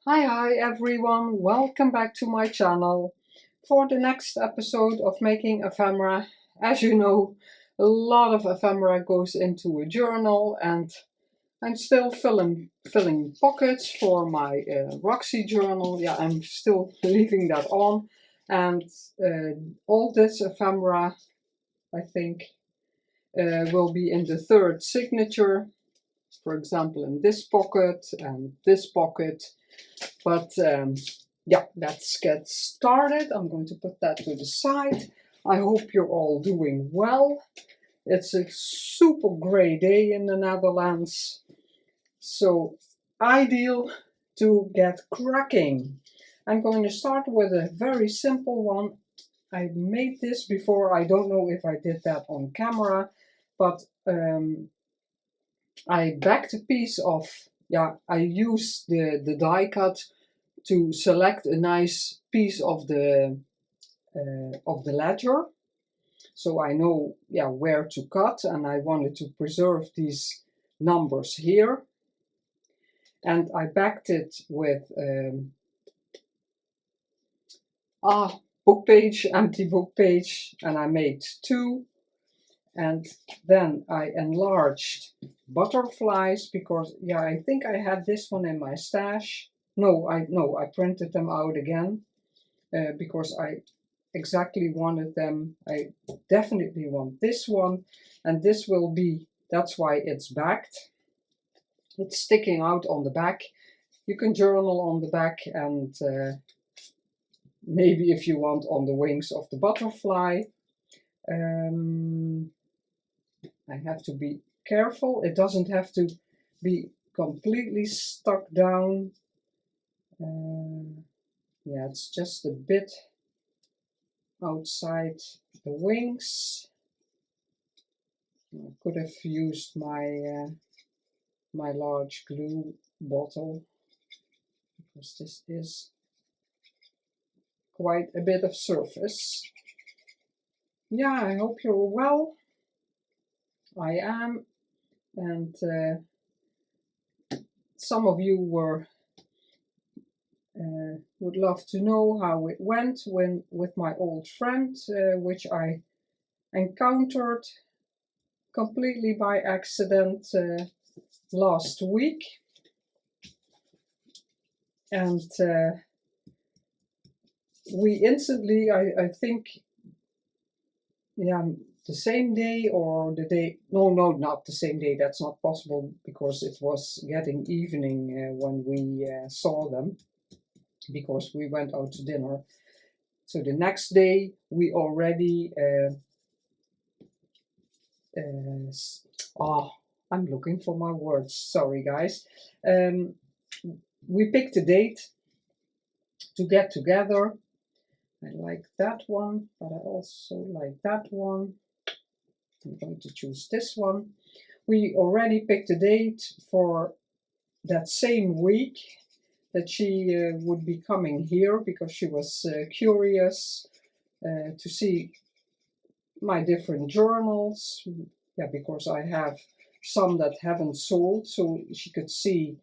Hi everyone, welcome back to my channel. For the next episode of making ephemera, as you know, a lot of ephemera goes into a journal and I'm still filling pockets for my Roxy journal. Yeah, I'm still leaving that on, and all this ephemera, I think, will be in the third signature, for example in this pocket and this pocket. But yeah, let's get started. I'm going to put that to the side. I hope you're all doing well. It's a super grey day in the Netherlands, so ideal to get cracking. I'm going to start with a very simple one. I made this before. I don't know if I did that on camera, but I backed a piece of, I used the die cut to select a nice piece of the ledger, so I know where to cut, and I wanted to preserve these numbers here. And I backed it with book page, empty book page, and I made two. And then I enlarged butterflies because I think I had this one in my stash. No, I printed them out again because I exactly wanted them. I definitely want this one, and this will be, that's why it's backed. It's sticking out on the back. You can journal on the back, and maybe if you want on the wings of the butterfly. I have to be careful. It doesn't have to be completely stuck down. Yeah, it's just a bit outside the wings. I could have used my my large glue bottle because this is quite a bit of surface. Yeah, I hope you're well. I am, and some of you would love to know how it went with my old friend, which I encountered completely by accident last week. And we instantly, I think, the same day or the day, no, not the same day, that's not possible because it was getting evening when we saw them, because we went out to dinner. So the next day we already I'm looking for my words, sorry guys. We picked a date to get together. I like that one, but I also like that one. I'm going to choose this one. We already picked a date for that same week that she would be coming here, because she was curious to see my different journals. Yeah, because I have some that haven't sold, so she could see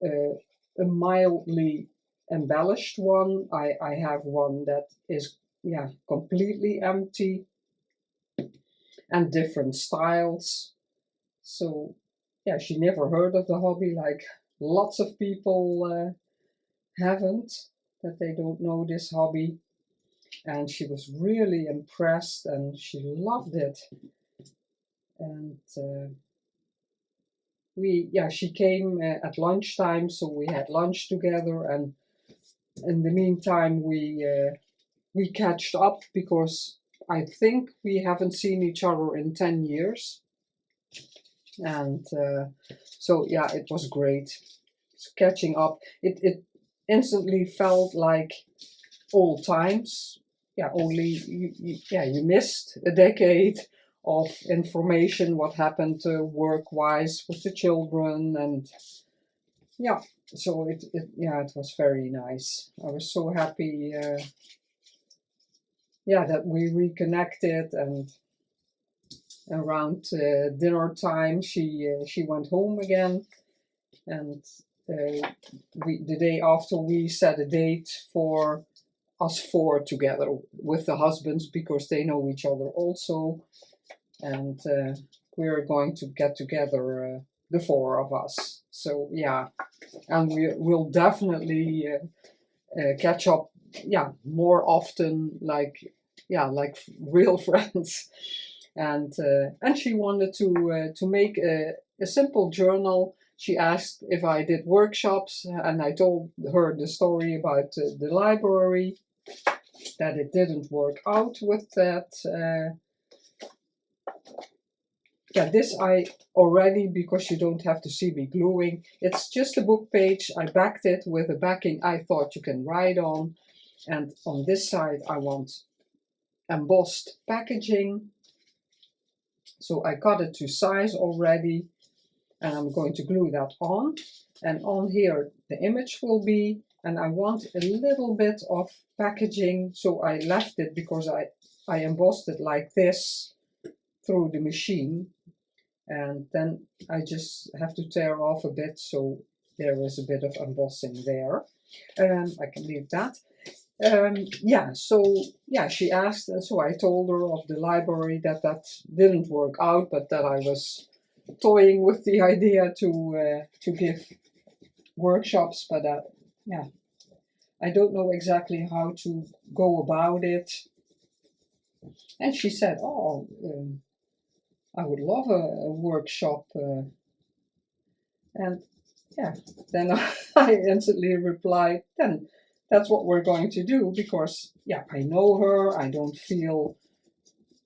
a mildly embellished one. I have one that is completely empty and different styles. So she never heard of the hobby, like lots of people haven't, that they don't know this hobby. And she was really impressed and she loved it. And she came at lunchtime, so we had lunch together, and in the meantime we catched up, because I think we haven't seen each other in 10 years. And so it was great catching up. It instantly felt like old times. Only you missed a decade of information, what happened work-wise with the children, and so it was very nice. I was so happy that we reconnected. And around dinner time she went home again, and the day after we set a date for us four together with the husbands, because they know each other also, and we're going to get together, the four of us. So yeah, and we'll definitely catch up, yeah, more often, like real friends. And she wanted to make a simple journal. She asked if I did workshops, and I told her the story about the library, that it didn't work out with that. Yeah, this I already, because you don't have to see me gluing. It's just a book page. I backed it with a backing I thought you can write on. And on this side I want embossed packaging. So I cut it to size already, and I'm going to glue that on. And on here the image will be, and I want a little bit of packaging, so I left it because I embossed it like this through the machine. And then I just have to tear off a bit, so there is a bit of embossing there. I can leave that. Yeah, so yeah, she asked, and so I told her of the library, that didn't work out, but that I was toying with the idea to give workshops, but yeah, I don't know exactly how to go about it. And she said, oh, I would love a workshop, and yeah, then I instantly replied, then that's what we're going to do, because yeah, I know her, I don't feel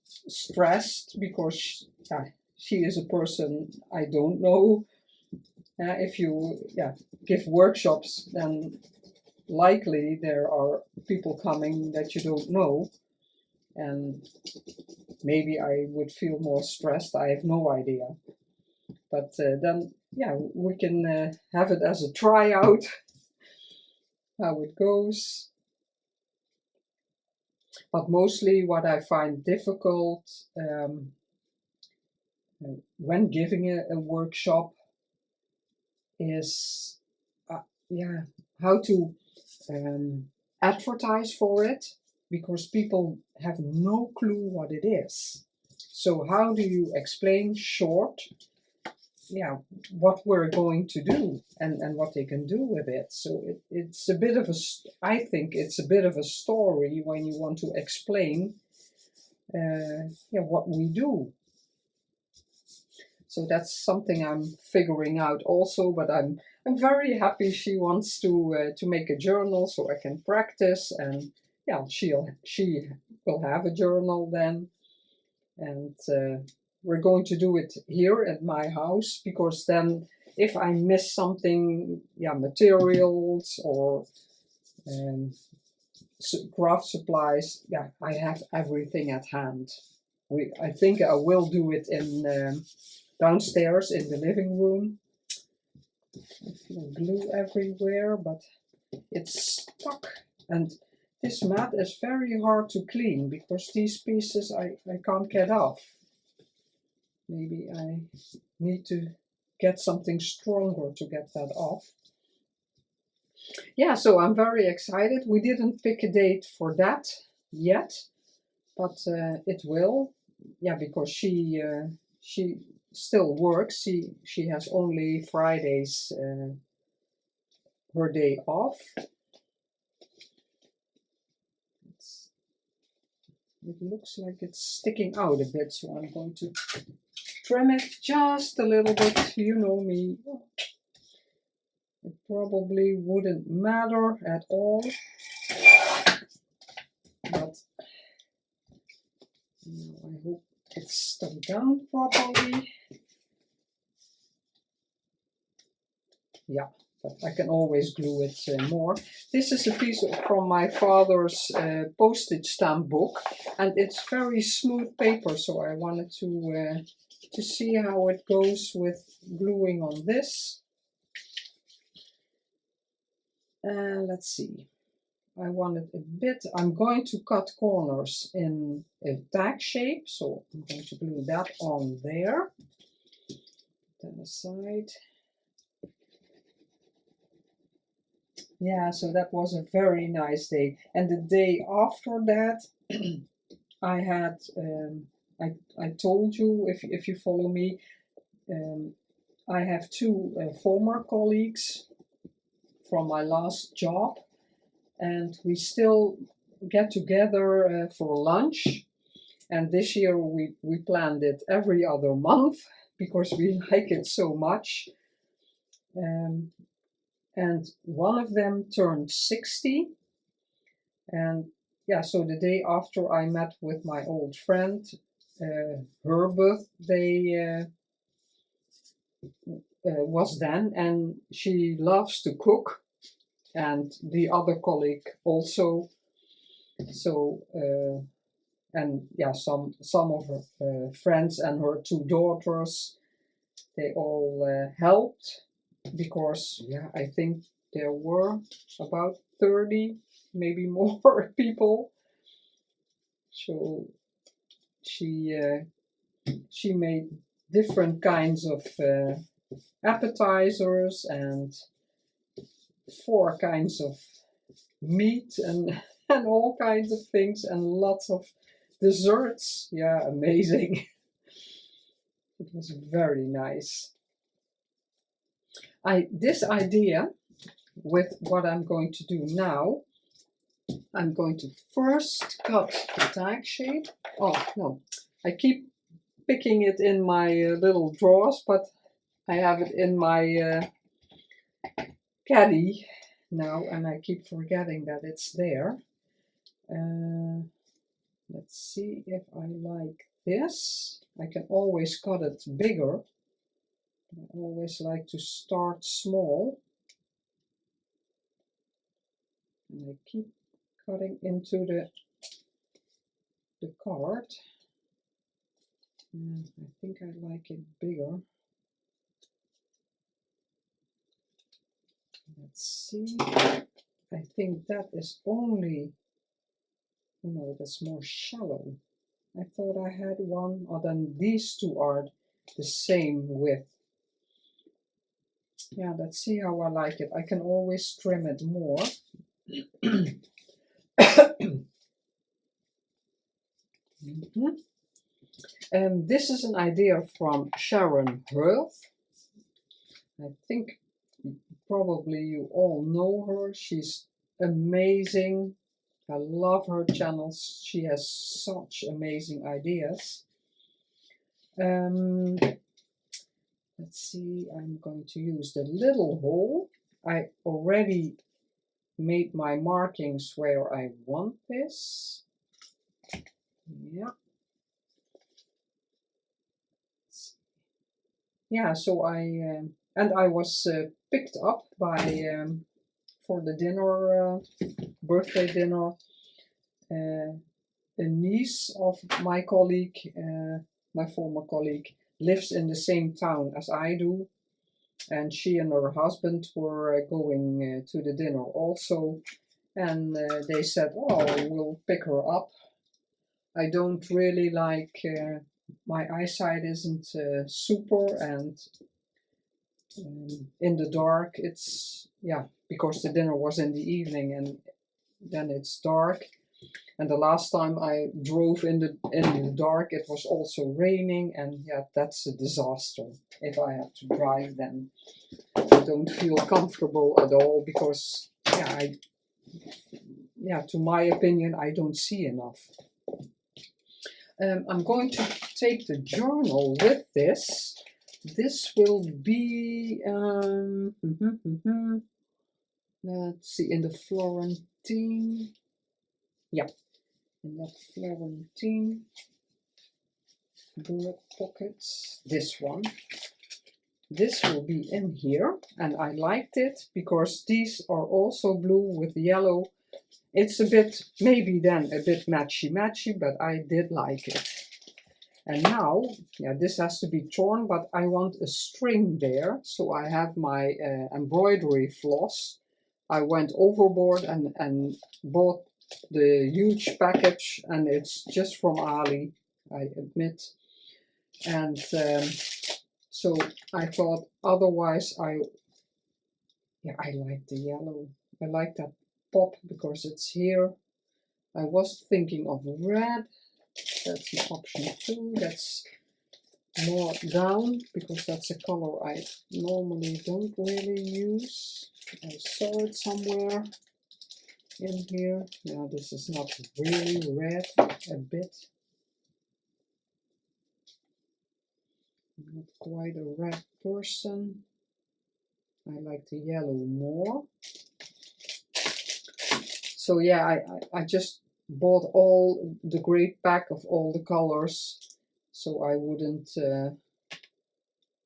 stressed, because she is a person I don't know. If you give workshops, then likely there are people coming that you don't know, and maybe I would feel more stressed, I have no idea. But then yeah, we can have it as a tryout, how it goes. But mostly what I find difficult when giving a workshop is how to advertise for it, because people have no clue what it is. So how do you explain short what we're going to do and what they can do with it? So it's a bit of I think it's a bit of a story when you want to explain what we do. So that's something I'm figuring out also, but I'm very happy she wants to make a journal so I can practice, and yeah, she will have a journal then, and we're going to do it here at my house, because then if I miss something, materials or craft supplies, I have everything at hand. I think I will do it in downstairs in the living room. I feel glue everywhere, but it's stuck. And this mat is very hard to clean, because these pieces I can't get off. Maybe I need to get something stronger to get that off. Yeah, so I'm very excited. We didn't pick a date for that yet, but it will. Yeah, because she still works. She has only Fridays her day off. It looks like it's sticking out a bit, so I'm going to trim it just a little bit. You know me. It probably wouldn't matter at all, but I hope it's stuck down properly. Yeah, but I can always glue it more. This is a piece from my father's postage stamp book, and it's very smooth paper, so I wanted to see how it goes with gluing on this. Let's see. I want it a bit. I'm going to cut corners in a tag shape, so I'm going to glue that on there. Then aside. Yeah, so that was a very nice day. And the day after that, I had, I told you, if you follow me, I have two former colleagues from my last job, and we still get together for lunch. And this year we planned it every other month because we like it so much. And one of them turned 60. And yeah, so the day after I met with my old friend, her birthday was then, and she loves to cook, and the other colleague also. So, and yeah, some of her friends and her two daughters, they all helped, because yeah, I think there were about 30, maybe more people. So she made different kinds of appetizers and 4 kinds of meat and and all kinds of things, and lots of desserts. Yeah, amazing. It was very nice. This idea with what I'm going to do now, I'm going to first cut the tag shape. Oh no, I keep picking it in my little drawers, but I have it in my caddy now, and I keep forgetting that it's there. Let's see if I like this. I can always cut it bigger. I always like to start small. And I keep cutting into the card. And I think I like it bigger. Let's see. I think that is only, no, that's more shallow. I thought I had one, or then these two are the same width. Yeah, let's see how I like it. I can always trim it more. And this is an idea from Sharon Hurth. I think probably you all know her. She's amazing. I love her channels. She has such amazing ideas. Let's see, I'm going to use the little hole. I already made my markings where I want this. Yeah. Yeah, so I was picked up by for the dinner, birthday dinner, a niece of my colleague, my former colleague, lives in the same town as I do, and she and her husband were going to the dinner also, and they said, "Oh, we'll pick her up." I don't really like, my eyesight isn't super, and in the dark, it's, yeah, because the dinner was in the evening and then it's dark. And the last time I drove in the dark, it was also raining, and yeah, that's a disaster if I have to drive then. I don't feel comfortable at all, because yeah, to my opinion, I don't see enough. I'm going to take the journal with this. This will be, let's see, in the Florentine. Yeah, in that Florentine bullet pockets. This one. This will be in here, and I liked it because these are also blue with yellow. It's a bit, maybe then a bit matchy-matchy, but I did like it. And now, yeah, this has to be torn, but I want a string there. So I have my embroidery floss. I went overboard and bought the huge package, and it's just from Ali, I admit. And so I thought, otherwise I like the yellow. I like that pop because it's here. I was thinking of red. That's an option 2. That's more down because that's a color I normally don't really use. I saw it somewhere in here. Yeah, this is not really red, a bit. Not quite a red person. I like the yellow more. So yeah, I just bought all the great pack of all the colors, so I wouldn't,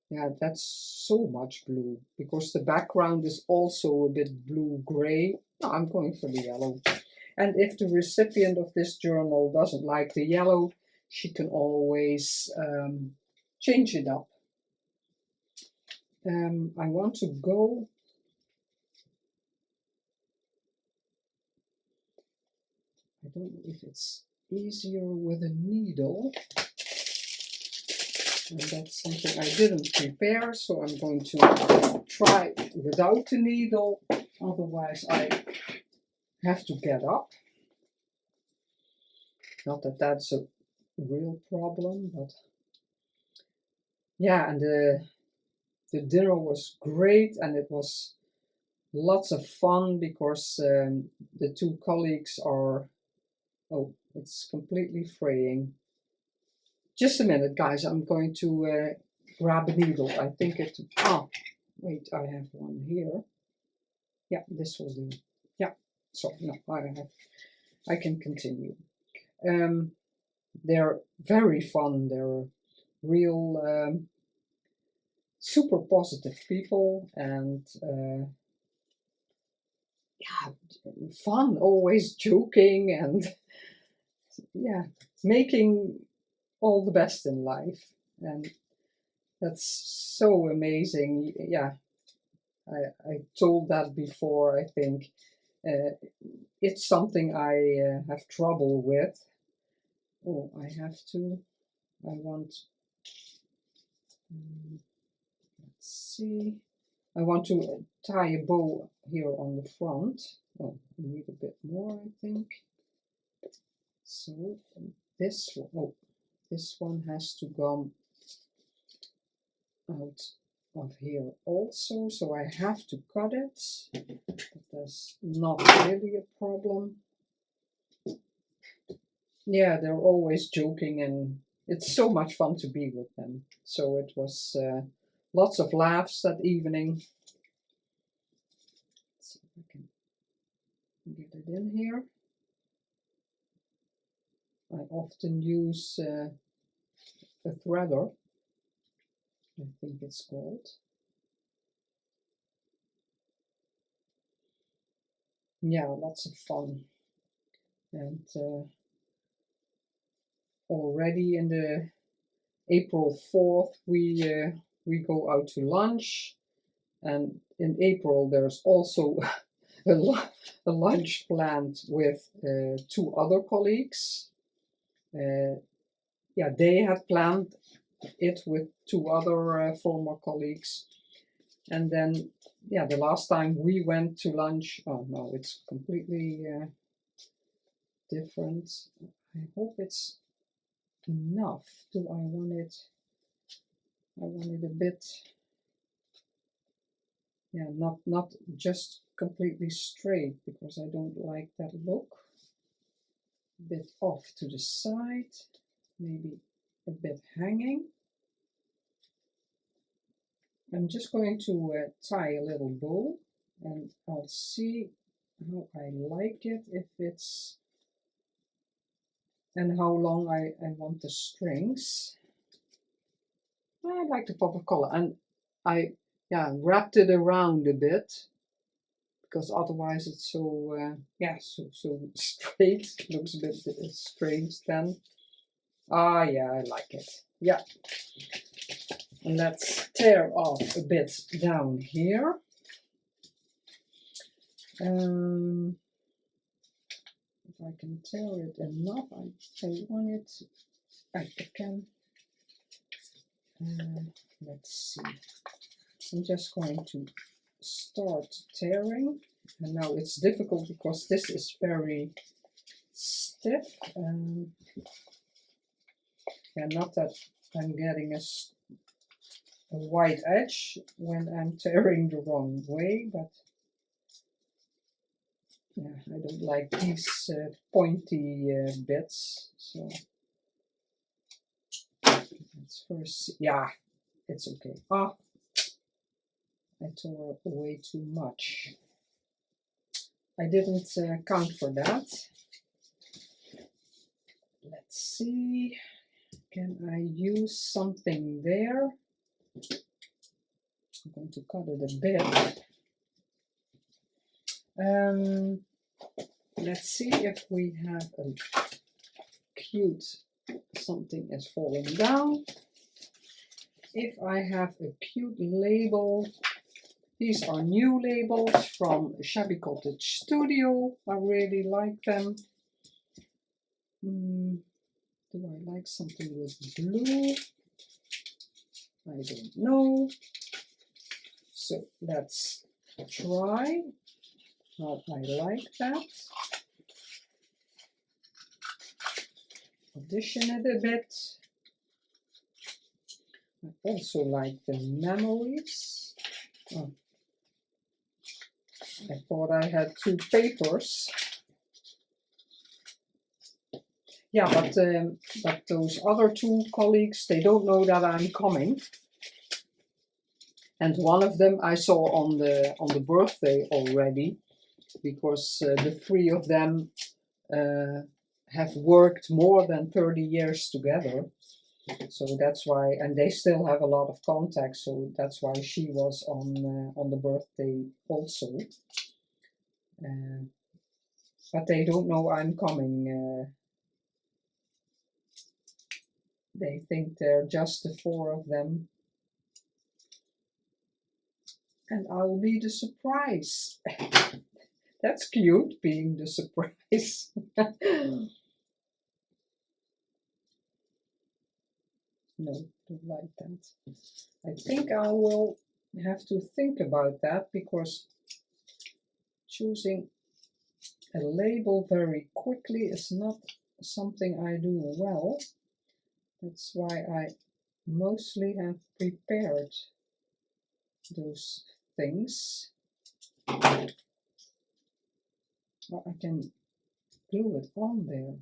yeah, that's so much blue, because the background is also a bit blue-gray. No, I'm going for the yellow. And if the recipient of this journal doesn't like the yellow, she can always change it up. I want to go, I don't know if it's easier with a needle, and that's something I didn't prepare, so I'm going to try without the needle, otherwise I have to get up. Not that that's a real problem, but yeah, and the dinner was great, and it was lots of fun because the 2 colleagues are, oh, it's completely fraying. Just a minute, guys, I'm going to grab a needle. I think it, oh, wait, I have one here. Yeah, this will do. Yeah, so no, I can continue. They're very fun. They're real super positive people, and yeah, fun, always joking, and yeah, making all the best in life. And that's so amazing. Yeah, I told that before, I think. It's something I have trouble with. Oh, I want, let's see. I want to tie a bow here on the front. Oh, I need a bit more, I think. So this one, oh, this one has to come out of here also, so I have to cut it, but that's not really a problem. Yeah, they're always joking, and it's so much fun to be with them. So it was lots of laughs that evening. Let's see if I can get it in here. I often use a threader, I think it's called. Yeah, lots of fun. And already in the April 4th, we go out to lunch. And in April, there's also a lunch planned with 2 other colleagues. Yeah, they had planned it with 2 other former colleagues. And then, yeah, the last time we went to lunch, oh no, it's completely different. I hope it's enough. Do I want it? I want it a bit, yeah, not just completely straight, because I don't like that look. A bit off to the side, maybe a bit hanging. I'm just going to tie a little bow, and I'll see how I like it, if it's, and how long I want the strings. I like the pop of color, and I wrapped it around a bit, because otherwise it's so so straight. Looks a bit strange then. Ah, yeah, I like it. Yeah. And let's tear off a bit down here. If I can tear it enough, I want it. I can. Let's see. I'm just going to start tearing. And now it's difficult because this is very stiff, and not that I'm getting a white edge when I'm tearing the wrong way, but yeah, I don't like these pointy bits. So let's first see. Yeah, it's okay. Ah, I tore away too much. I didn't count for that. Let's see. Can I use something there? I'm going to cut it a bit. Let's see if we have a cute something is falling down. If I have a cute label, these are new labels from Shabby Cottage Studio. I really like them. Do I like something with blue? I don't know. So let's try how I like that. Addition it a bit. I also like the memories. Oh. I thought I had two papers. Yeah, but those other two colleagues, they don't know that I'm coming. And one of them I saw on the birthday already, because the three of them have worked more than 30 years together. So that's why, and they still have a lot of contacts. So that's why she was on the birthday also. But they don't know I'm coming. They think they're just the four of them. And I'll be the surprise. That's cute, being the surprise. No, don't like that. I think I will have to think about that, because choosing a label very quickly is not something I do well. That's why I mostly have prepared those things. Or I can glue it on there.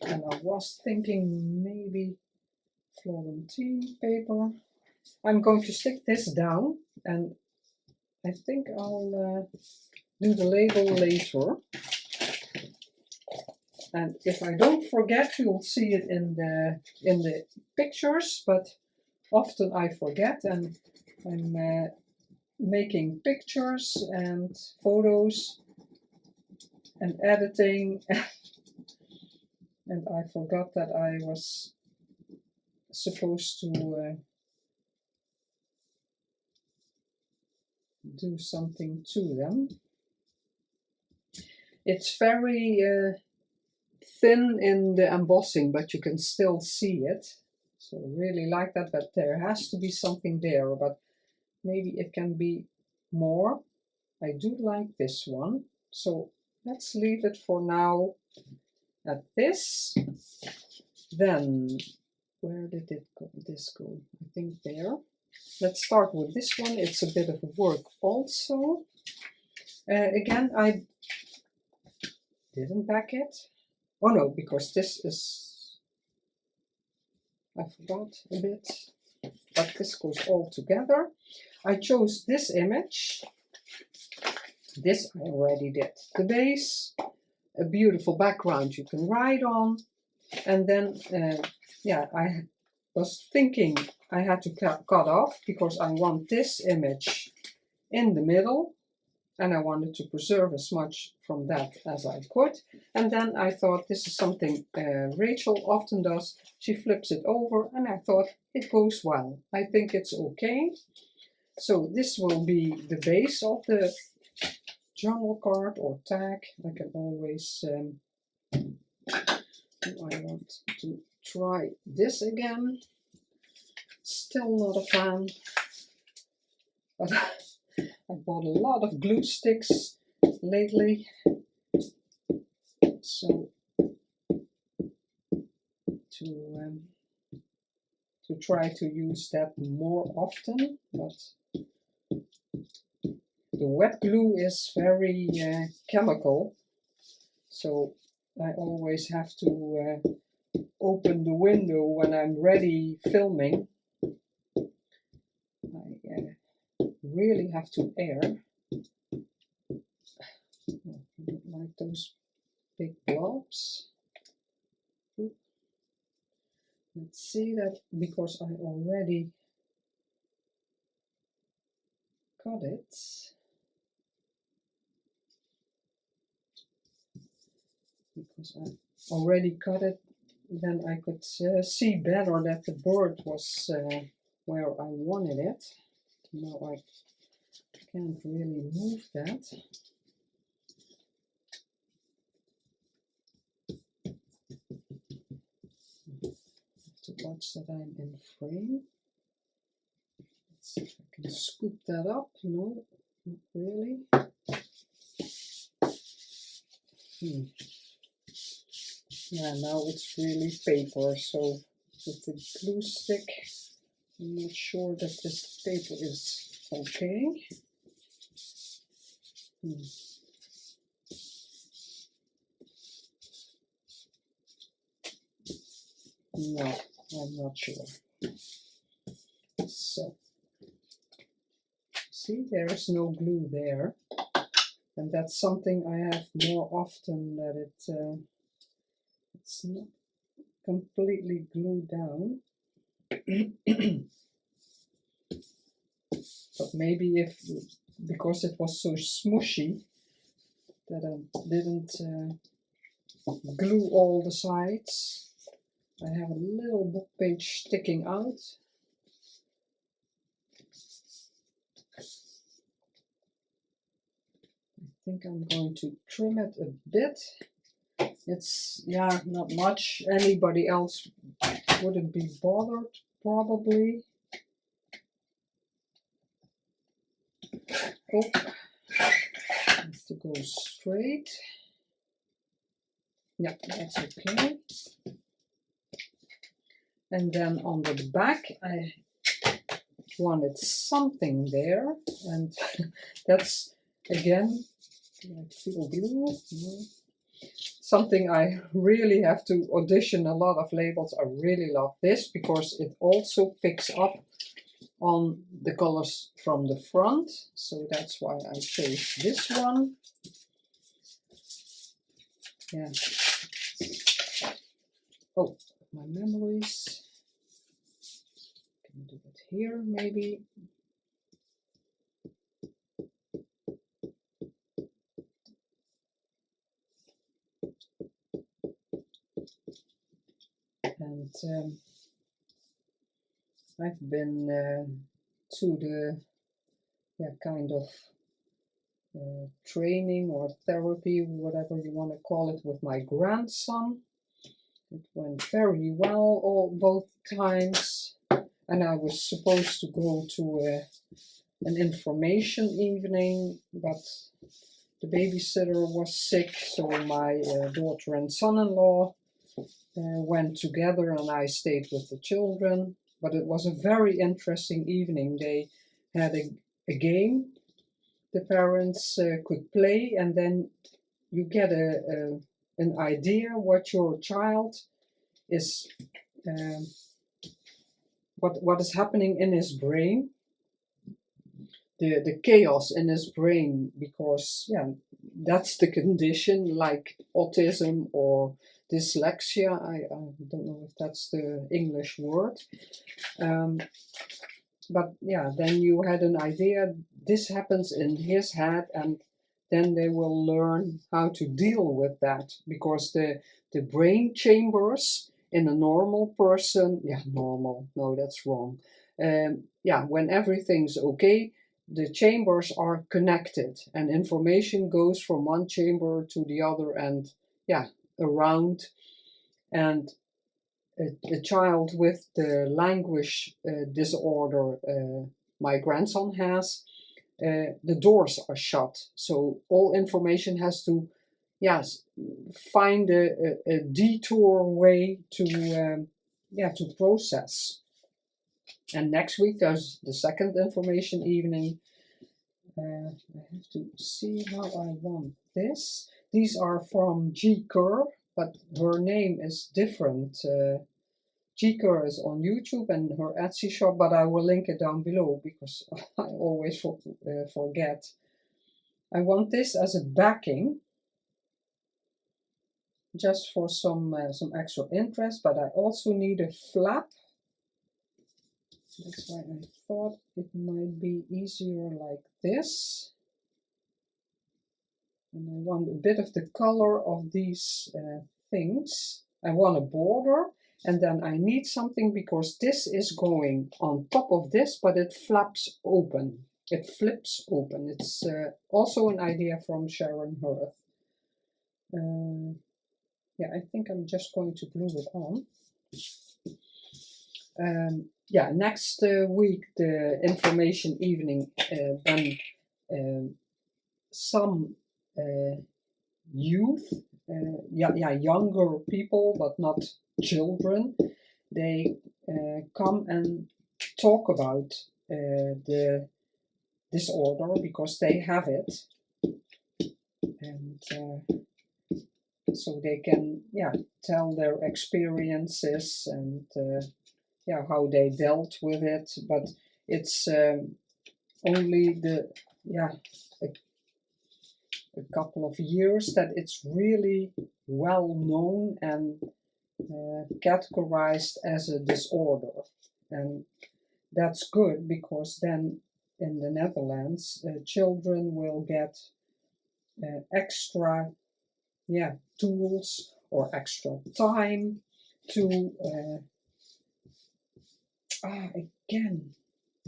And I was thinking maybe Florentine paper. I'm going to stick this down, and I think I'll do the label later. And if I don't forget, you'll see it in the pictures, but often I forget, and I'm making pictures and photos and editing. And I forgot that I was supposed to do something to them. It's very thin in the embossing, but you can still see it. So I really like that, but there has to be something there, but maybe it can be more. I do like this one, so let's leave it for now at this. Then, where did this go? I think there. Let's start with this one. It's a bit of work also. Again, I didn't back it. Oh no, because this is, I forgot a bit, but this goes all together. I chose this image. This I already did. The base, a beautiful background you can write on, and then, yeah, I was thinking I had to cut off because I want this image in the middle, and I wanted to preserve as much from that as I could. And then I thought this is something Rachel often does. She flips it over, and I thought it goes well. I think it's okay. So this will be the base of the journal card or tag. I can always, I want to try this again. Still not a fan. But I bought a lot of glue sticks lately, so to try to use that more often. But the wet glue is very chemical, so I always have to open the window when I'm ready filming. I really have to air. I don't like those big blobs. Let's see that, because I already cut it. Because I already cut it, then I could see better that the bird was where I wanted it. Now I can't really move that. To watch that I'm in frame. Let's see if I can scoop that up. No, not really. Yeah, now it's really paper, so with the glue stick, I'm not sure that this paper is okay. No, I'm not sure. So, see, there's no glue there. And that's something I have more often, that it's not completely glued down. But maybe because it was so smushy that I didn't glue all the sides. I have a little book page sticking out. I think I'm going to trim it a bit. It's, yeah, not much. Anybody else wouldn't be bothered, probably. Oh, have to go straight. Yeah, that's okay. And then on the back, I wanted something there, and that's again, I feel glue. No. Something I really have to audition a lot of labels. I really love this because it also picks up on the colors from the front, so that's why I chose this one. Yeah. Oh, my memories. Can do it here maybe. And I've been to the kind of training or therapy, whatever you want to call it, with my grandson. It went very well both times, and I was supposed to go to an information evening, but the babysitter was sick, so my daughter and son-in-law went together and I stayed with the children. But it was a very interesting evening. They had a game the parents could play, and then you get an idea what your child is, what is happening in his brain, the chaos in his brain, because yeah, that's the condition, like autism or dyslexia. I don't know if that's the English word. But yeah, then you had an idea, this happens in his head, and then they will learn how to deal with that, because the brain chambers in a normal person, yeah, normal, no, that's wrong. Yeah, when everything's okay, the chambers are connected and information goes from one chamber to the other and yeah, around. And a child with the language disorder my grandson has, the doors are shut. So all information has to, yes, find a detour way to, to process. And next week there's the second information evening. I have to see how I want this. These are from Kerr, but her name is different. Kerr is on YouTube and her Etsy shop, but I will link it down below because I always forget. I want this as a backing, just for some extra interest, but I also need a flap. That's why I thought it might be easier like this. And I want a bit of the color of these things. I want a border, and then I need something because this is going on top of this, but it flaps open. It flips open. It's also an idea from Sharon Hearth. Yeah, I think I'm just going to glue it on. Yeah, next week, the information evening, then some youth, younger people, but not children, they come and talk about the disorder because they have it, and so they can tell their experiences and how they dealt with it. But it's only a couple of years that it's really well known and categorized as a disorder, and that's good because then in the Netherlands children will get extra tools or extra time to again,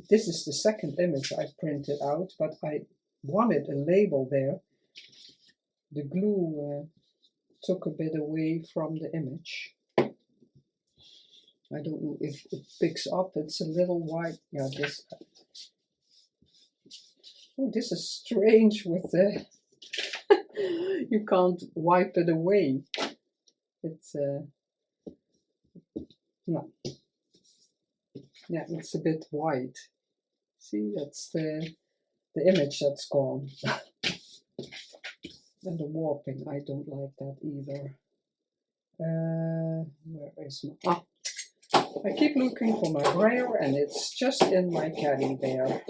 this is the second image I printed out, but I wanted a label there. The glue took a bit away from the image. I don't know if it picks up. It's a little white. Yeah, this. Oh, this is strange with the. You can't wipe it away. It's no. Yeah, it's a bit white. See, that's the image that's gone. And the warping, I don't like that either. Where is my... I keep looking for my brayer and it's just in my caddy there.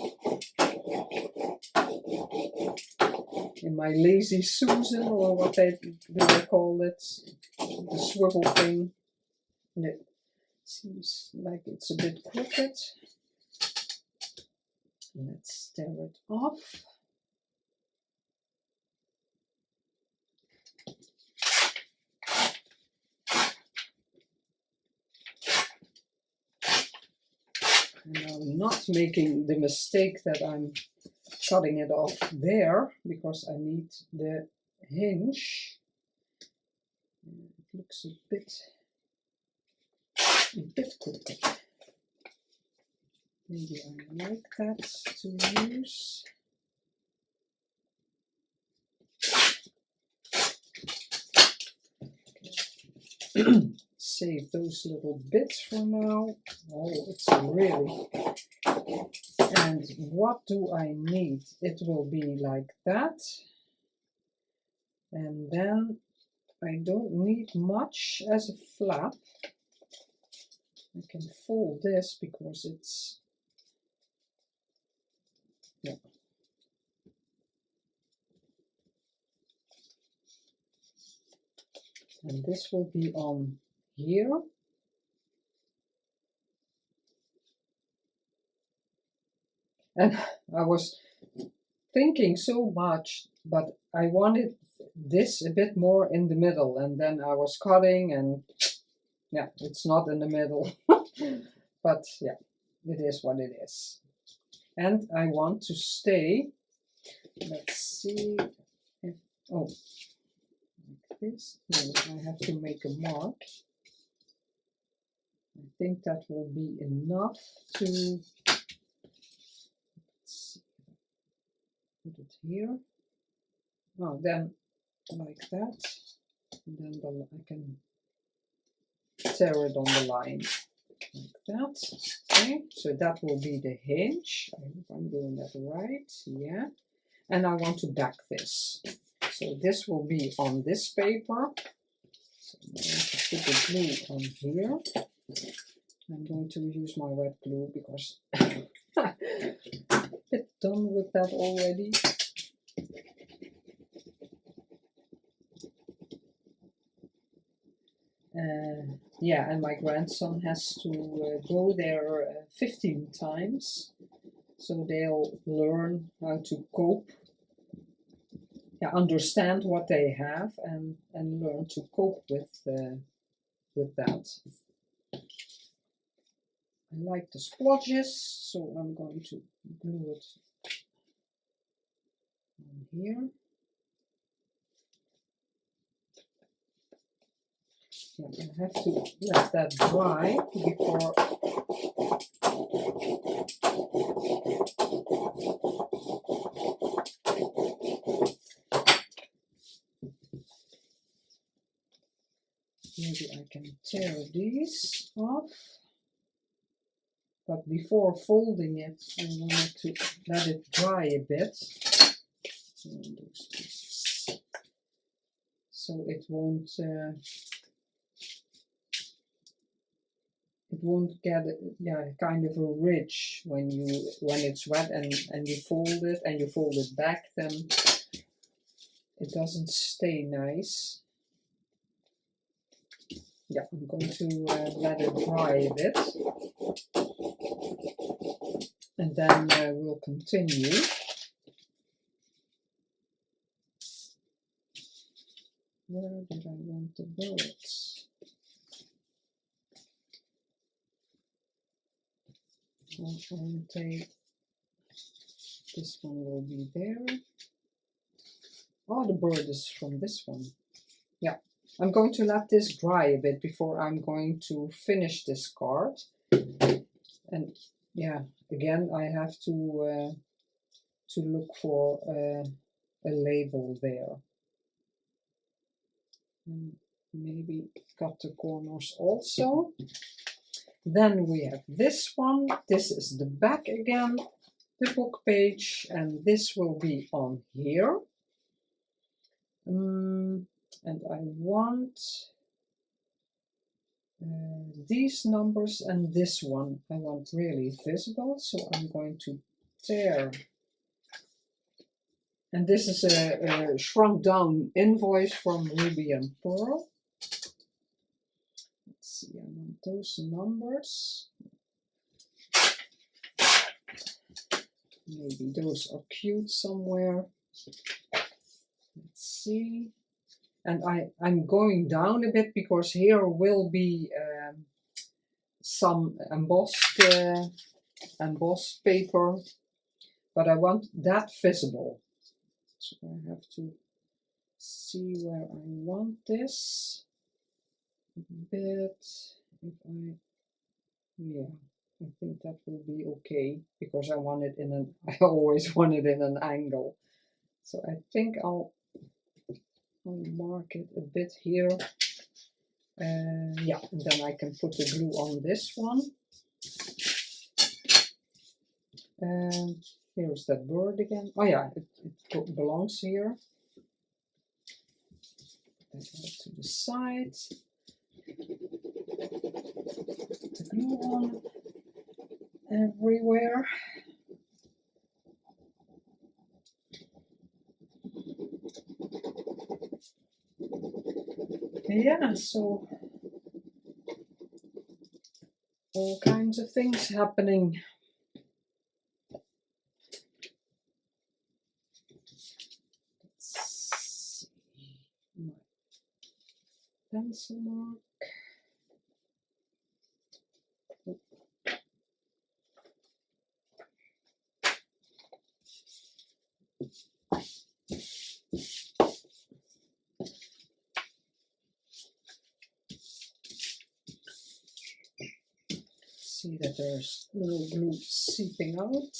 In my Lazy Susan, or what do they call it? The swivel thing. And it seems like it's a bit crooked. Let's tear it off. And I'm not making the mistake that I'm cutting it off there because I need the hinge. It looks a bit crooked. Maybe I like that to use. Save those little bits for now. Oh, it's really. And what do I need? It will be like that. And then I don't need much as a flap. I can fold this because it's, and this will be on here. And I was thinking so much, but I wanted this a bit more in the middle, and then I was cutting and it's not in the middle. But yeah, it is what it is. And I want to stay, let's see if, oh, like this. No, I have to make a mark. I think that will be enough to here. Oh, then like that. And then I can tear it on the line like that. Okay, so that will be the hinge. I hope I'm doing that right. Yeah. And I want to back this. So this will be on this paper. So I'm going to put the glue on here. I'm going to use my wet glue because I'm a bit done with that already. Yeah, and my grandson has to go there 15 times, so they'll learn how to cope, yeah, understand what they have, and learn to cope with that. I like the splodges, so I'm going to glue it on here. Yeah, I have to let that dry before maybe I can tear these off. But before folding it, I wanted to let it dry a bit. Those pieces. So it won't get kind of a ridge when it's wet and you fold it back, then it doesn't stay nice. Yeah, I'm going to let it dry a bit, and then we'll continue. Where did I want the birds? This one will be there. Oh, the bird is from this one. Yeah, I'm going to let this dry a bit before I'm going to finish this card. And yeah, again, I have to look for a label there. And maybe cut the corners also. Then we have this one. This is the back again, the book page, and this will be on here. And I want these numbers and this one I want really visible, so I'm going to tear. And this is a shrunk down invoice from Ruby and Pearl. Let's see, I want those numbers. Maybe those are cute somewhere. Let's see. And I'm going down a bit because here will be some embossed paper, but I want that visible. So I have to see where I want this a bit. I think that will be okay because I want it I always want it in an angle. So I think I'll mark it a bit here. Yeah, and then I can put the glue on this one. And here's that bird again. Oh yeah, it belongs here. Put that to the side. Put the glue on everywhere. Yeah, so all kinds of things happening. Let's see my pencil mark. See that there's no glue seeping out.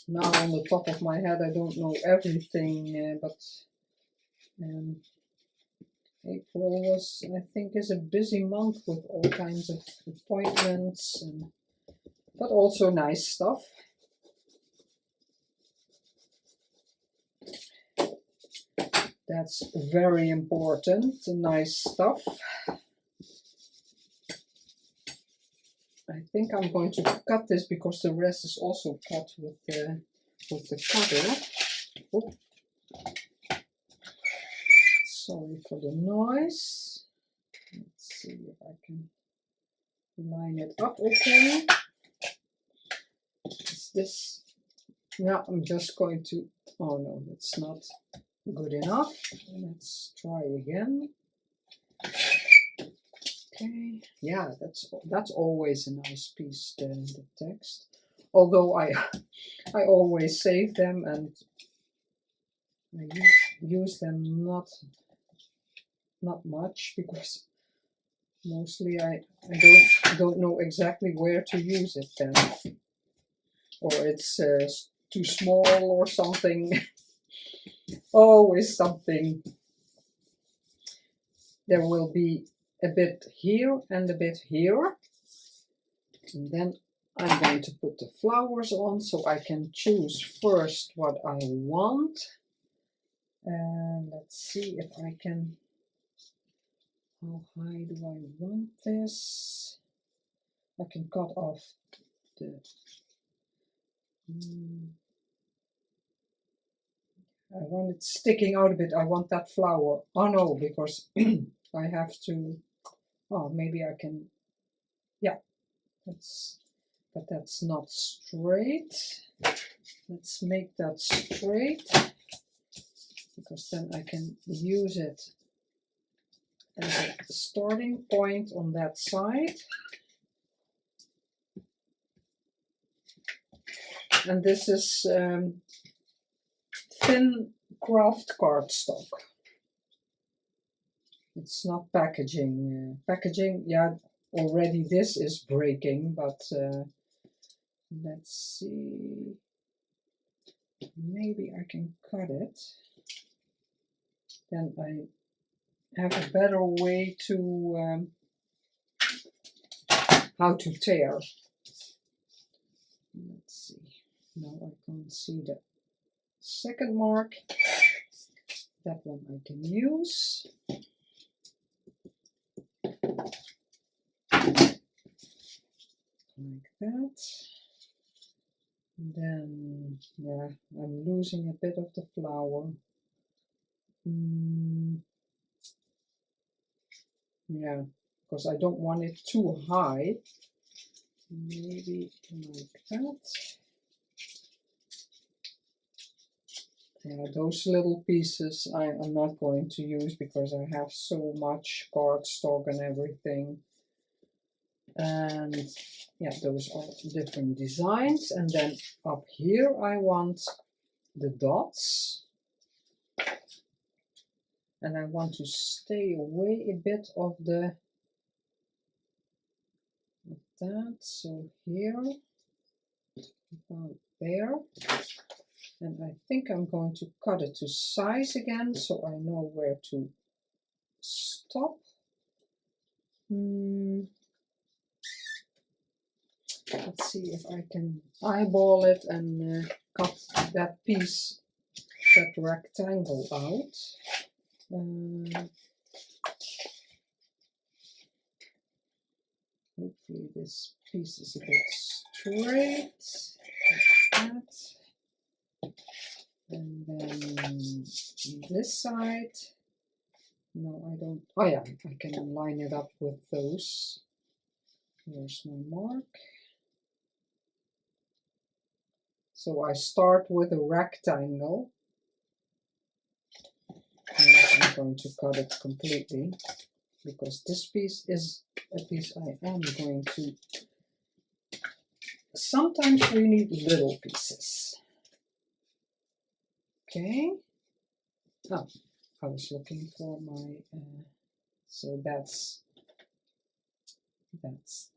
Now on the top of my head I don't know everything, but April was, I think, is a busy month with all kinds of appointments, but also nice stuff. That's very important, nice stuff. I think I'm going to cut this because the rest is also cut with the cutter. Oh. Sorry for the noise. Let's see if I can line it up okay. Is this? Now I'm just going to, oh no, that's not good enough. Let's try again. Okay, yeah, that's always a nice piece, the text. Although I always save them and I use them not much because mostly I don't know exactly where to use it then, or it's too small or something. Always something. There will be a bit here and a bit here, and then I'm going to put the flowers on so I can choose first what I want. And let's see if I can, how high do I want this? I can cut off the I want it sticking out a bit. I want that flower. Oh no, because I have to, oh, maybe I can, yeah, but that's not straight. Let's make that straight, because then I can use it as a starting point on that side. And this is thin craft cardstock. It's not packaging. Packaging, yeah, already this is breaking, but let's see. Maybe I can cut it. Then I have a better way to how to tear. Let's see. Now I can't see the second mark. That one I can use. Like that. And then, yeah, I'm losing a bit of the flower. Yeah, because I don't want it too high. Maybe like that. Yeah, those little pieces I'm not going to use because I have so much cardstock and everything. And yeah, those are different designs. And then up here I want the dots. And I want to stay away a bit of that. So here, about there. And I think I'm going to cut it to size again so I know where to stop. Let's see if I can eyeball it and cut that piece, that rectangle out. Hopefully this piece is a bit straight, like that. And then this side, no, I don't, oh yeah, I can line it up with those. Here's my mark. So I start with a rectangle. And I'm going to cut it completely, because this piece is a piece I am going to, sometimes we need little pieces. Okay. Oh, I was looking for my, so that's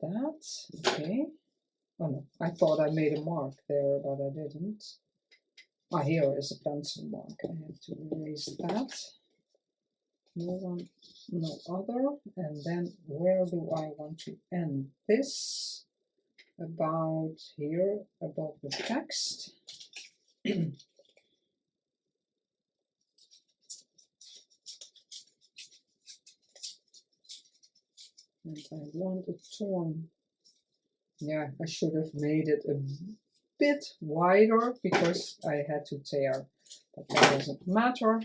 that, okay. Oh no, I thought I made a mark there, but I didn't. Ah, here is a pencil mark. I have to erase that. No one, no other. And then where do I want to end this? About here, above the text. And I want a torn. Yeah, I should have made it a bit wider because I had to tear, but that doesn't matter.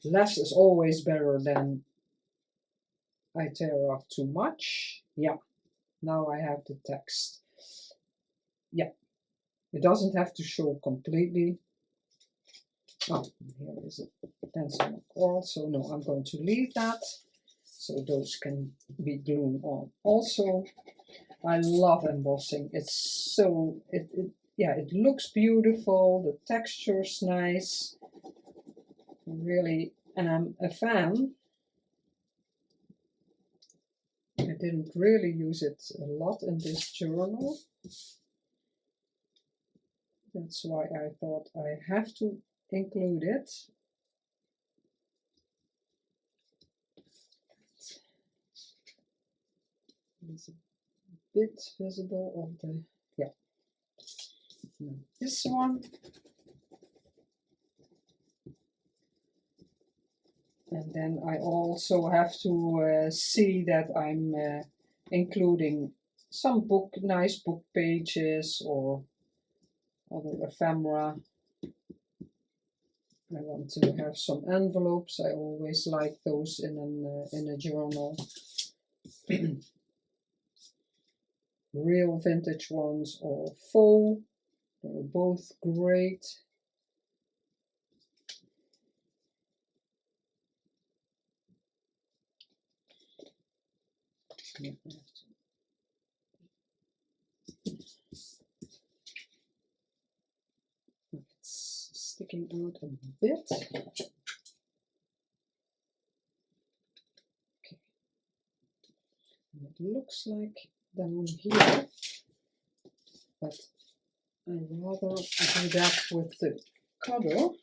Less is always better than I tear off too much. Yeah, now I have the text. Yeah, it doesn't have to show completely. Oh, here is a pencil also. No, I'm going to leave that. So those can be glued on. Also, I love embossing. It's so, yeah, it looks beautiful. The texture's nice. Really, and I'm a fan. I didn't really use it a lot in this journal. That's why I thought I have to include it. It's a bit visible of the, yeah. Now this one. And then I also have to see that I'm including some nice book pages or other ephemera. I want to have some envelopes. I always like those in a journal. Real vintage ones or faux. They're both great. It's sticking out a bit. Okay. And it looks like down here, but I'd rather do that with the color.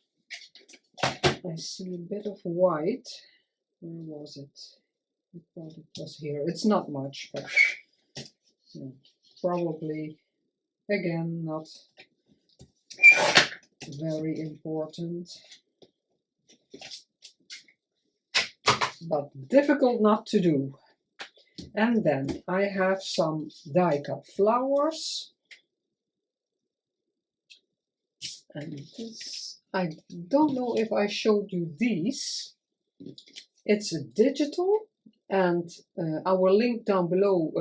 I see a bit of white. Where was it? I thought it was here. It's not much, but yeah, probably, again, not very important. But difficult not to do. And then I have some die cut flowers. And this, I don't know if I showed you these. It's a digital, and I will link down below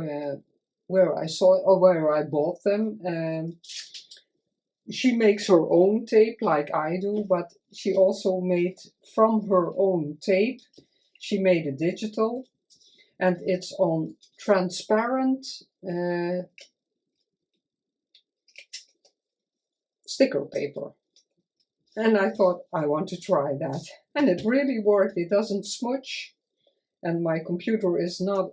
where I saw it or where I bought them. She makes her own tape like I do, but she also made from her own tape. She made a digital, and it's on transparent sticker paper. And I thought I want to try that. And it really worked. It doesn't smudge. And my computer is not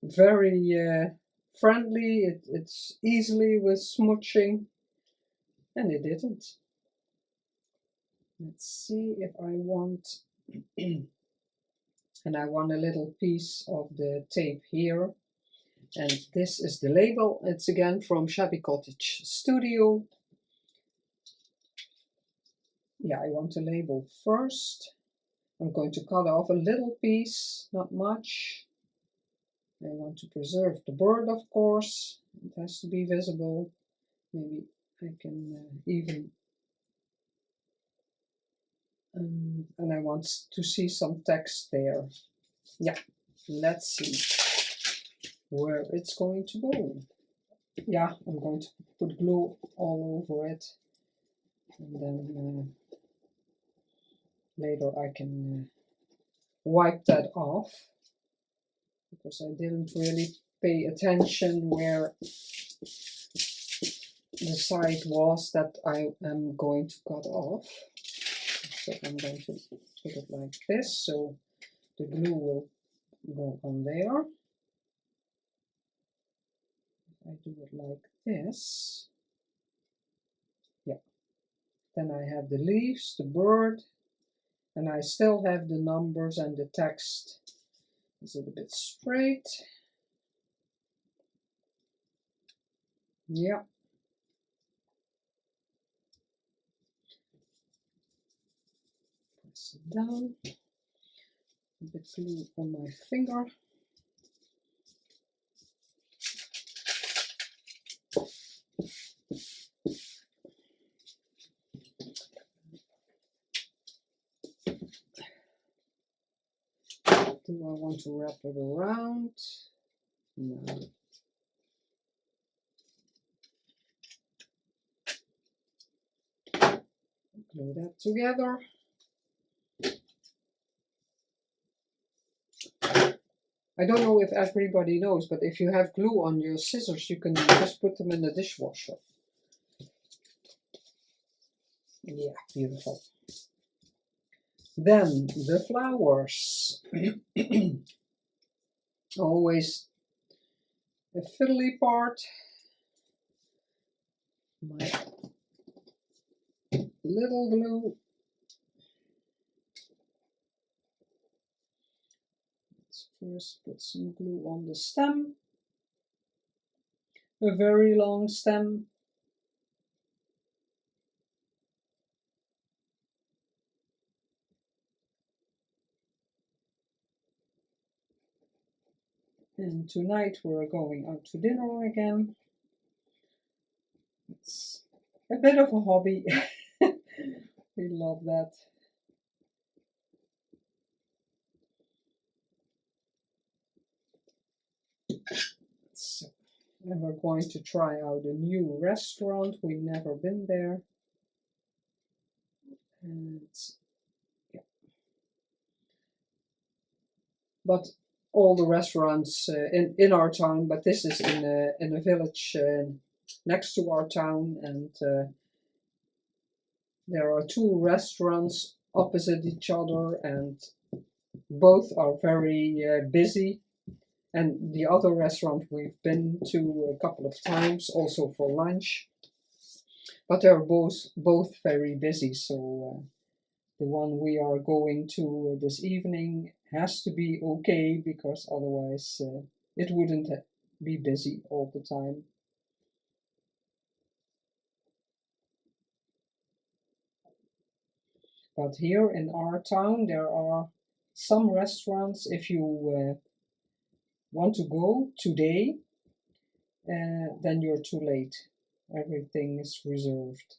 very friendly. It's easily with smudging. And it didn't. Let's see if I want... And I want a little piece of the tape here. And this is the label. It's again from Shabby Cottage Studio. Yeah, I want to label first. I'm going to cut off a little piece, not much. I want to preserve the bird, of course. It has to be visible. Maybe I can even... and I want to see some text there. Yeah, let's see where it's going to go. Yeah, I'm going to put glue all over it. And then later I can wipe that off, because I didn't really pay attention where the side was that I am going to cut off. So I'm going to put it like this, so the glue will go on there. I do it like this. Yeah. Then I have the leaves, the bird, and I still have the numbers and the text. Is it a bit straight? Yeah. Press it down. A bit glue on my finger. Do I want to wrap it around? No. Glue that together. I don't know if everybody knows, but if you have glue on your scissors, you can just put them in the dishwasher. Yeah, beautiful. Then the flowers. Always a fiddly part. My little glue. Let's first put some glue on the stem. A very long stem. And tonight we're going out to dinner again. It's a bit of a hobby. We love that. So, and we're going to try out a new restaurant. We've never been there. And yeah. But all the restaurants in our town, but this is in a village next to our town, and there are two restaurants opposite each other, and both are very busy. And the other restaurant we've been to a couple of times, also for lunch, but they're both very busy. So the one we are going to this evening has to be okay, because otherwise it wouldn't be busy all the time. But here in our town there are some restaurants, if you want to go today, then you're too late. Everything is reserved.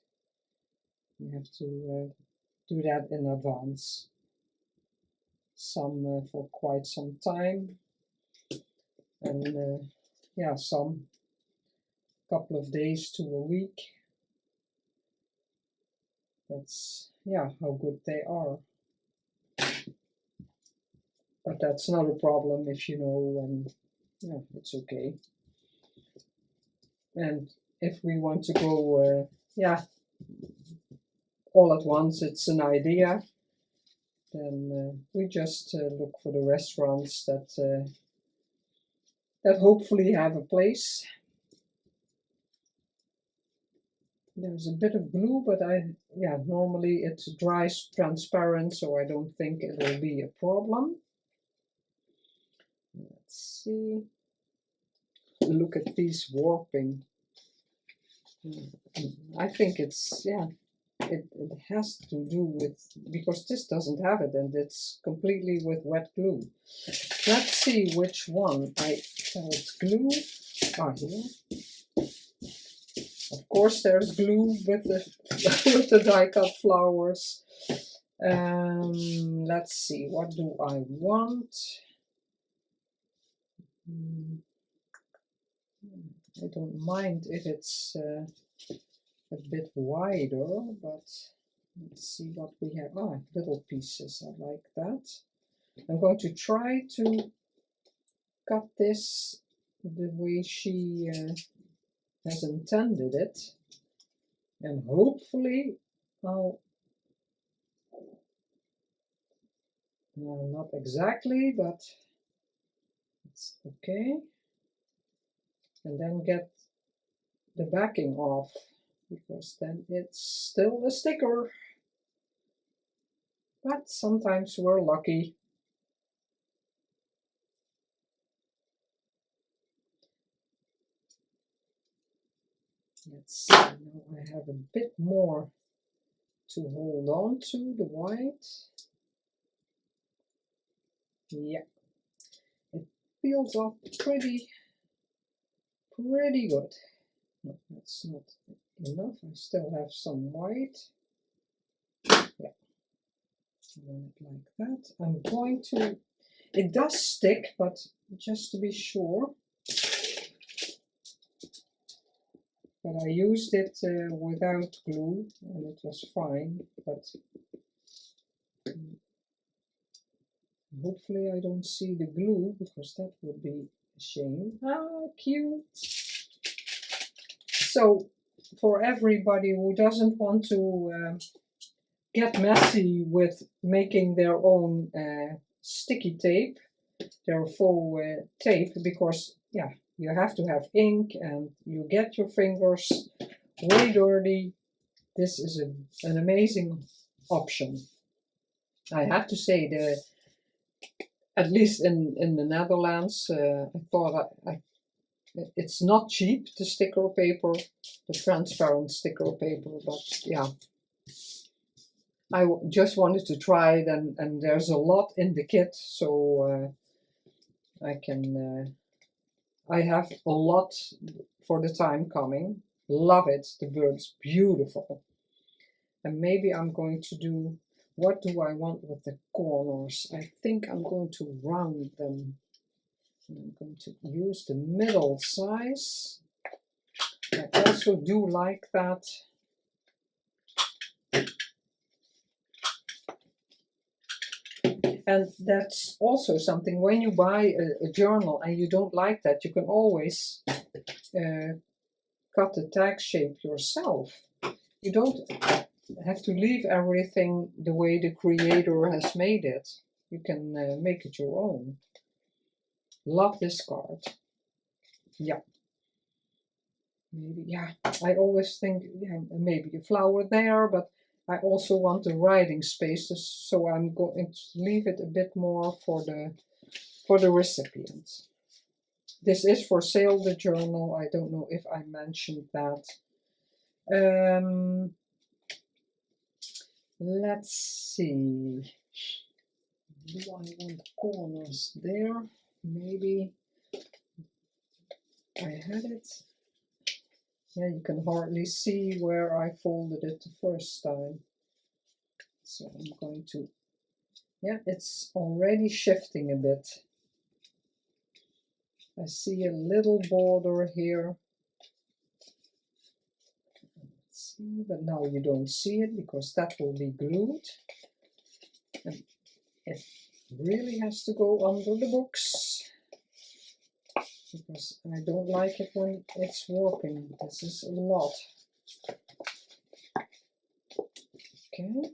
You have to do that in advance. Some for quite some time, and yeah, some couple of days to a week. That's, yeah, how good they are. But that's not a problem if you know, and yeah, it's okay. And if we want to go, yeah, all at once, it's an idea, then we just look for the restaurants that that hopefully have a place. There's a bit of glue, but yeah, normally it dries transparent, so I don't think it will be a problem. Let's see. Look at these warping. I think it's, yeah, it has to do with, because this doesn't have it, and it's completely with wet glue. Let's see which one I felt glue. Ah, here. Of course there's glue with the with the die cut flowers. Let's see, what do I want? I don't mind if it's a bit wider, but let's see what we have. Ah, little pieces, I like that. I'm going to try to cut this the way she has intended it, and hopefully I'll, well, not exactly, but That's okay. And then get the backing off, because then it's still a sticker. But sometimes we're lucky. Let's see, now I have a bit more to hold on to, the white. Yeah, it peels off pretty good. No, that's not enough. I still have some white. Yeah, I want it like that. I'm going to, it does stick, but just to be sure. But I used it without glue and it was fine, but hopefully I don't see the glue, because that would be a shame. Ah, cute! So for everybody who doesn't want to get messy with making their own sticky tape, their faux tape, because yeah, you have to have ink and you get your fingers way dirty, this is an amazing option. I have to say, at least in the Netherlands, I thought it's not cheap, the sticker paper, the transparent sticker paper, but yeah, I just wanted to try it, and there's a lot in the kit, so I have a lot for the time coming. Love it, the bird's beautiful. And maybe I'm going to do, what do I want with the corners? I think I'm going to round them. I'm going to use the middle size. I also do like that. And that's also something, when you buy a journal and you don't like that, you can always cut the tag shape yourself. You don't have to leave everything the way the creator has made it. You can make it your own. Love this card. Yeah. Maybe, yeah, I always think, yeah, maybe a flower there, but I also want the writing spaces, so I'm going to leave it a bit more for the recipient. This is for sale, the journal. I don't know if I mentioned that. Let's see. Do I want corners there? Maybe I had it. Yeah, you can hardly see where I folded it the first time. So I'm going to, yeah, it's already shifting a bit. I see a little border here. Let's see, but now you don't see it because that will be glued. And it really has to go under the books, because I don't like it when it's warping. This is a lot. Okay.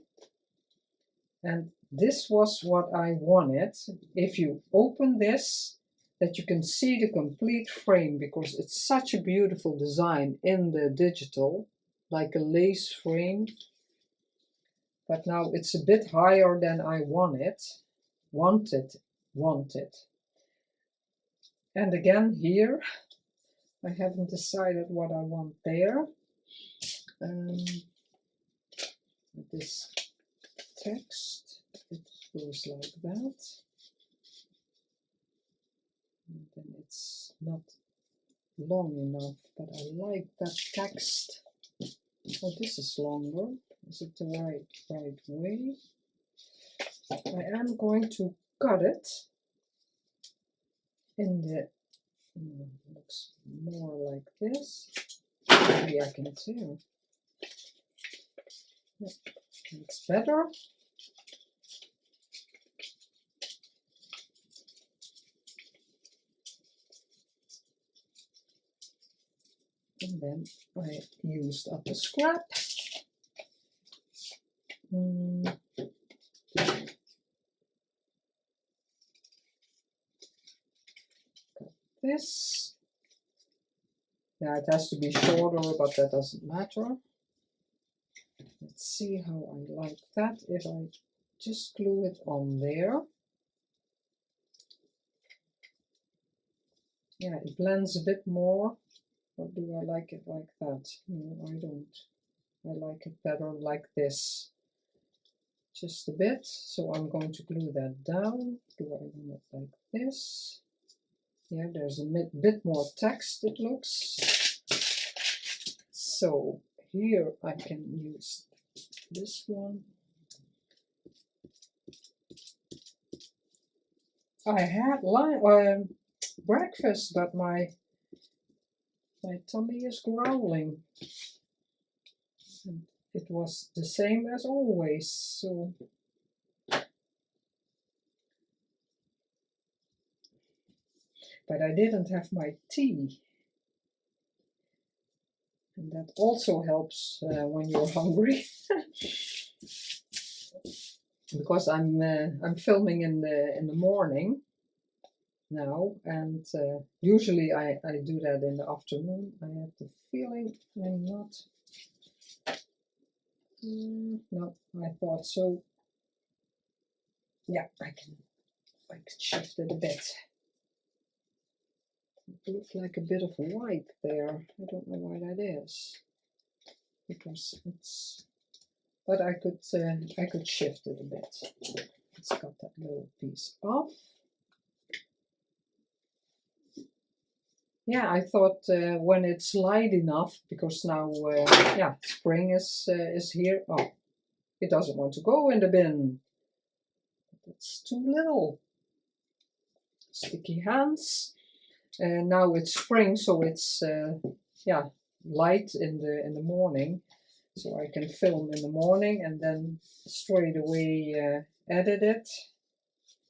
And this was what I wanted. If you open this, that you can see the complete frame, because it's such a beautiful design in the digital, like a lace frame. But now it's a bit higher than I wanted. And again here, I haven't decided what I want there. This text, it goes like that. And then it's not long enough, but I like that text. Oh, this is longer. Is it the right way? I am going to cut it in the, looks more like this. Maybe I can too. Yep, it's better. And then I used up a scrap. this. Yeah, it has to be shorter, but that doesn't matter. Let's see how I like that if I just glue it on there. Yeah, it blends a bit more. Or do I like it like that? No, I don't. I like it better like this. Just a bit. So I'm going to glue that down. Do I want it like this? Yeah, there's a bit more text, it looks. So here I can use this one. I had breakfast, but my tummy is growling. And it was the same as always, so but I didn't have my tea. And that also helps when you're hungry. Because I'm filming in the morning now, and usually I do that in the afternoon. I have the feeling I'm not. No, I thought so. Yeah, I can shift it a bit. It looks like a bit of white there. I don't know why that is, because it's. But I could shift it a bit. Let's cut that little piece off. Yeah, I thought when it's light enough, because now yeah, spring is here. Oh, it doesn't want to go in the bin. It's too little. Sticky hands. Now it's spring, so it's yeah, light in the morning, so I can film in the morning and then straight away edit it.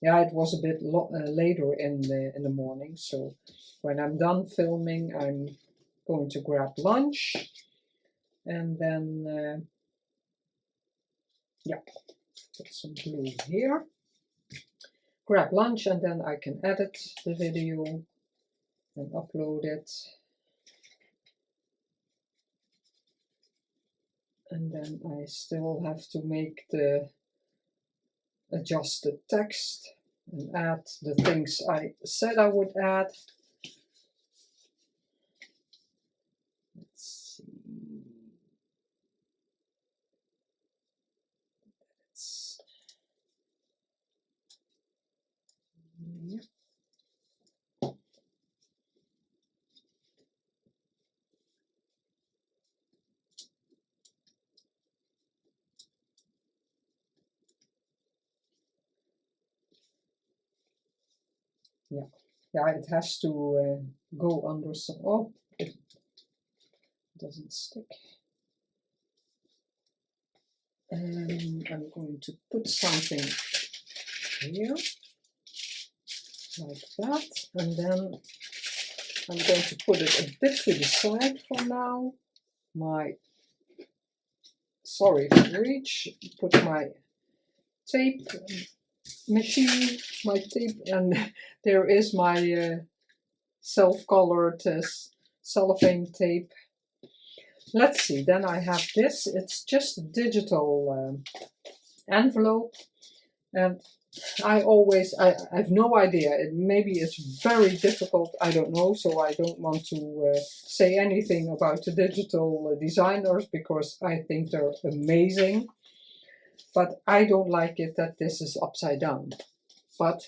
Yeah, it was a bit later in the morning, so when I'm done filming, I'm going to grab lunch, and then yeah, put some glue here. Grab lunch, and then I can edit the video and upload it. And then I still have to make adjust the text and add the things I said I would add. Let's see. Yeah. Yeah, it has to go under some. Oh, it doesn't stick. And I'm going to put something here, like that, and then I'm going to put it a bit to the side for now. Sorry for reach. Put my tape machine, my tape, and there is my self-colored cellophane tape. Let's see, then I have this. It's just a digital envelope, and I have no idea. Maybe it's very difficult, I don't know, so I don't want to say anything about the digital designers, because I think they're amazing. But I don't like it that this is upside down. But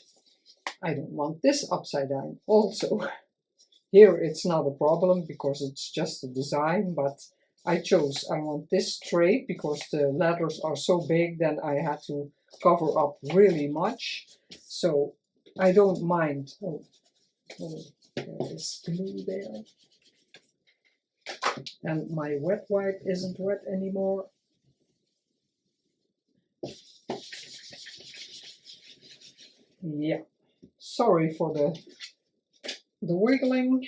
I don't want this upside down also. Here it's not a problem because it's just a design, but I want this straight because the letters are so big, then I had to cover up really much. So I don't mind. Oh, there is glue there. And my wet wipe isn't wet anymore. Yeah, sorry for the wiggling.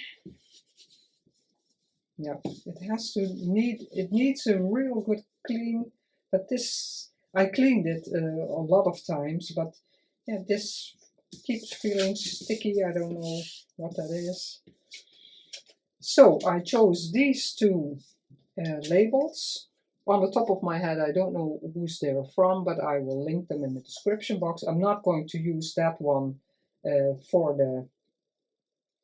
Yeah, it needs a real good clean, but this, I cleaned it a lot of times, but yeah, this keeps feeling sticky. I don't know what that is. So I chose these two labels. On the top of my head, I don't know whose they're from, but I will link them in the description box. I'm not going to use that one for the...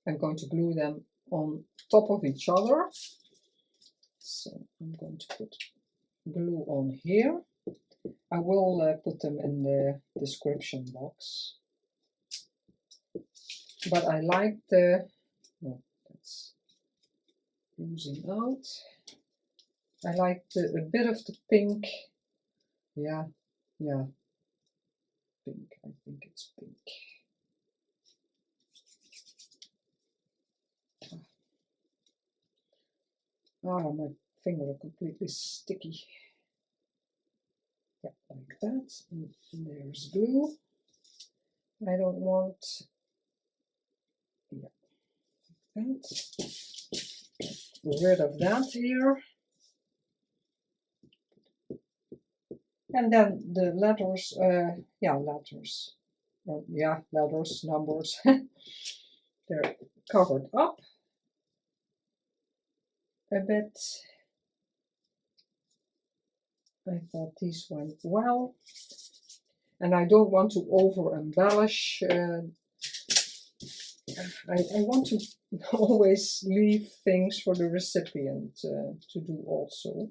I'm going to glue them on top of each other. So I'm going to put glue on here. I will put them in the description box. But I like the... Oh, that's oozing out. I like a bit of the pink. Yeah, pink. I think it's pink. Ah, my finger are completely sticky. Yeah, like that. And there's glue. I don't want... Yeah, like that. Get rid of that here. And then the letters, letters, numbers, they're covered up a bit. I thought these went well. And I don't want to over embellish. I want to always leave things for the recipient to do also.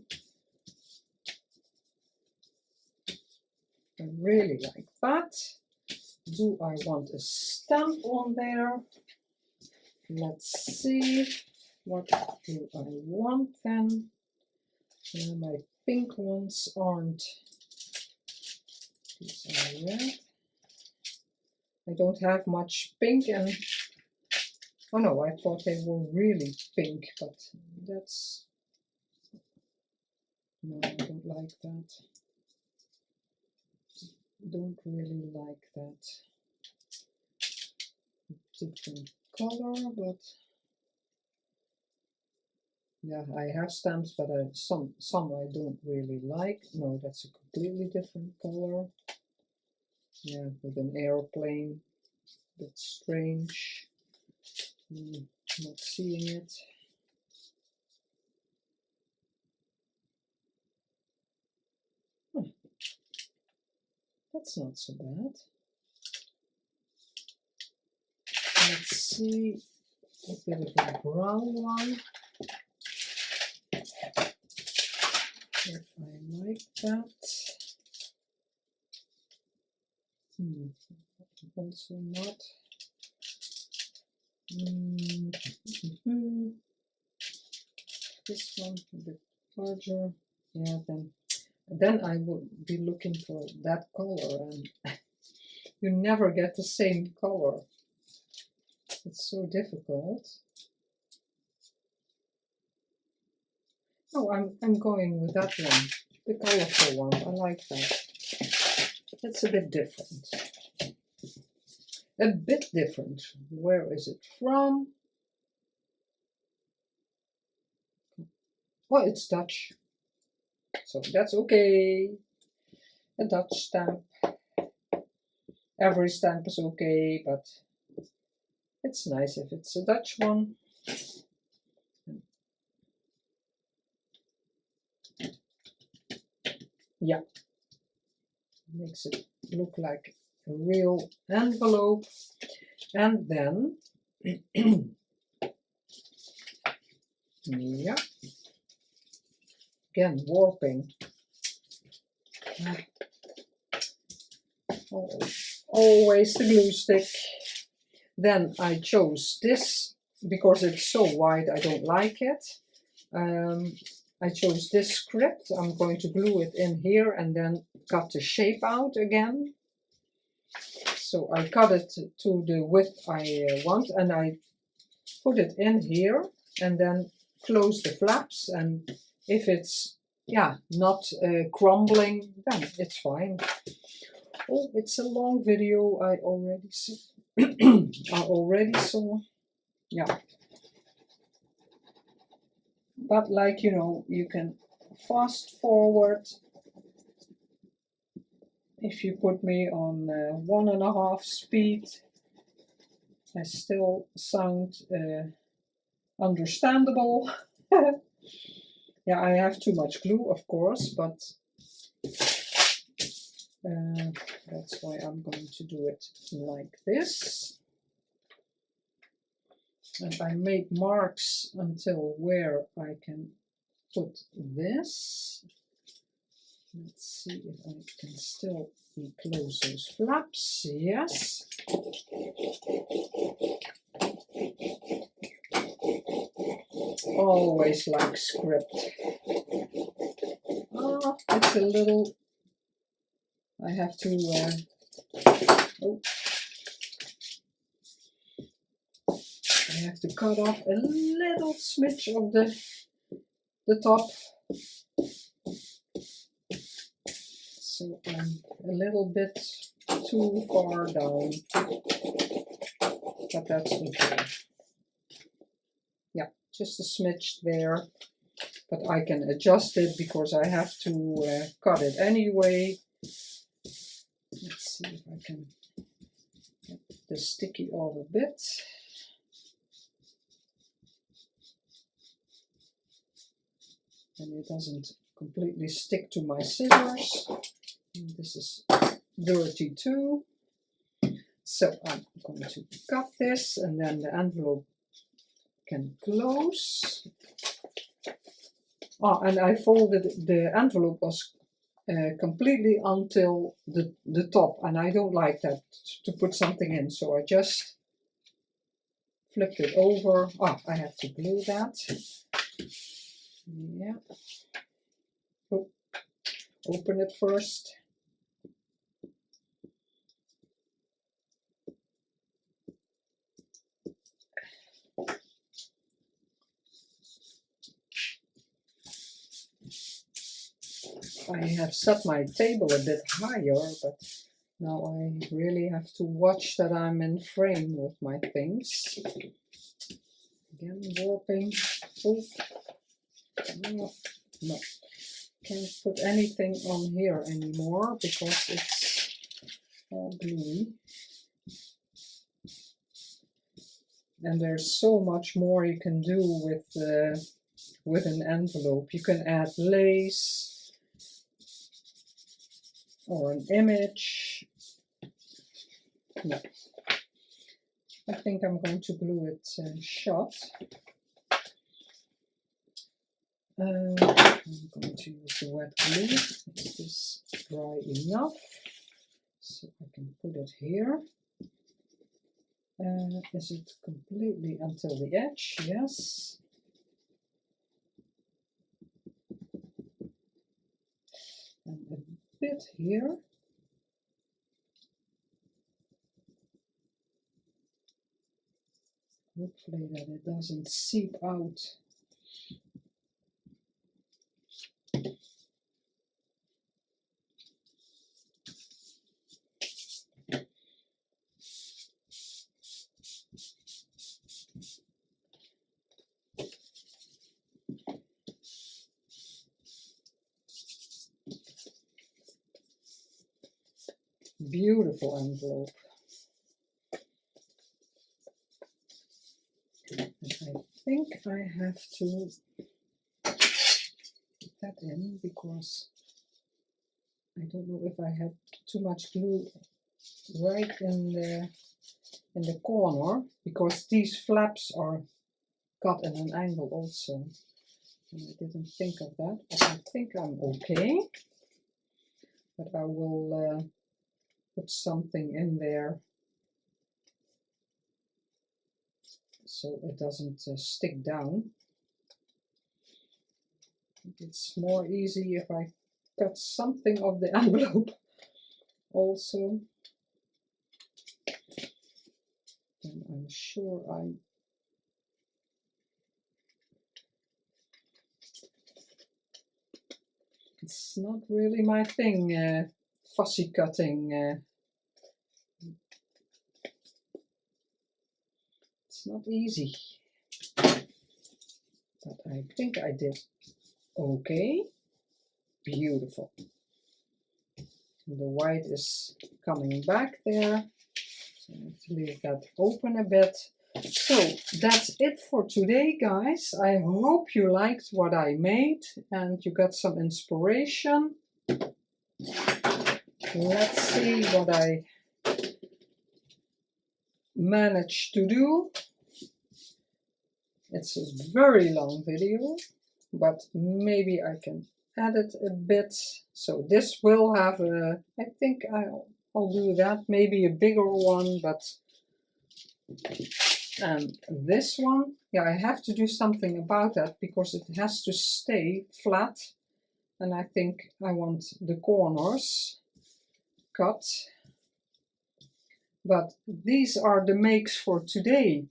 I really like that. Do I want a stamp on there? Let's see. What do I want then? My pink ones aren't. These are red. I don't have much pink, and oh no, I thought they were really pink, but that's... No, I don't like that. Don't really like that. Different color, but yeah, I have stamps, but some I don't really like. No, that's a completely different color. Yeah, with an airplane. That's strange. Not seeing it. That's not so bad. Let's see a bit of a brown one. If I like that. Also not. This one a bit larger. Yeah, then I would be looking for that color, and you never get the same color. It's so difficult. Oh, I'm going with that one, the colorful one. I like that. It's a bit different. A bit different. Where is it from? Oh, it's Dutch. So that's okay. A Dutch stamp. Every stamp is okay, but it's nice if it's a Dutch one. Yeah. Makes it look like a real envelope. And then, yeah, again, warping. Always the glue stick. Then I chose this because it's so wide, I don't like it. I chose this script. I'm going to glue it in here and then cut the shape out again. So I cut it to the width I want, and I put it in here and then close the flaps. And if it's not crumbling, then it's fine. Oh, it's a long video. I already saw. Yeah. But like, you know, you can fast forward. If you put me on 1.5 speed, I still sound understandable. Yeah, I have too much glue, of course, but that's why I'm going to do it like this. And I make marks until where I can put this. Let's see if I can still close those flaps. Yes. Always like script. Ah, it's a little. I have to. Oh, I have to cut off a little smidge of the top. So I'm a little bit too far down, but that's okay. Yeah, just a smidge there, but I can adjust it because I have to cut it anyway. Let's see if I can get the sticky off a bit. And it doesn't completely stick to my scissors. And this is dirty too. So I'm going to cut this and then the envelope can close. Oh, and I folded the envelope was completely until the top, and I don't like that to put something in, so I just flipped it over. Oh, I have to glue that. Yeah. Oh, open it first. I have set my table a bit higher, but now I really have to watch that I'm in frame with my things. Again, warping. Oh, no. Can't put anything on here anymore because it's all gluey. And there's so much more you can do with an envelope. You can add lace or an image. No, I think I'm going to glue it shut. I'm going to use the wet glue. Is this dry enough? So I can put it here. Is it completely until the edge? Yes. And a bit here. Hopefully that it doesn't seep out. Beautiful envelope. And I think I have to put that in because I don't know if I have too much glue right in the corner, because these flaps are cut in an angle also. And I didn't think of that, but I think I'm okay. But I will put something in there so it doesn't stick down. It's more easy if I cut something of the envelope also. And I'm sure it's not really my thing, fussy cutting. It's not easy, but I think I did okay. Beautiful. The white is coming back there, So I have to leave that open a bit. So that's it for today, guys. I hope you liked what I made and you got some inspiration. Let's see what I managed to do. It's a very long video, but maybe I can edit a bit. So this will have a, I think I'll do that, maybe a bigger one, but and this one, yeah, I have to do something about that because it has to stay flat, and I think I want the corners cut. But these are the makes for today.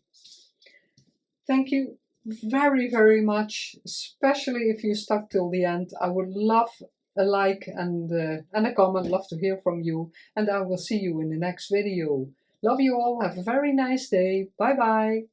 Thank you very, very much, especially if you stuck till the end. I would love a like and a comment, love to hear from you, and I will see you in the next video. Love you all, have a very nice day, bye bye.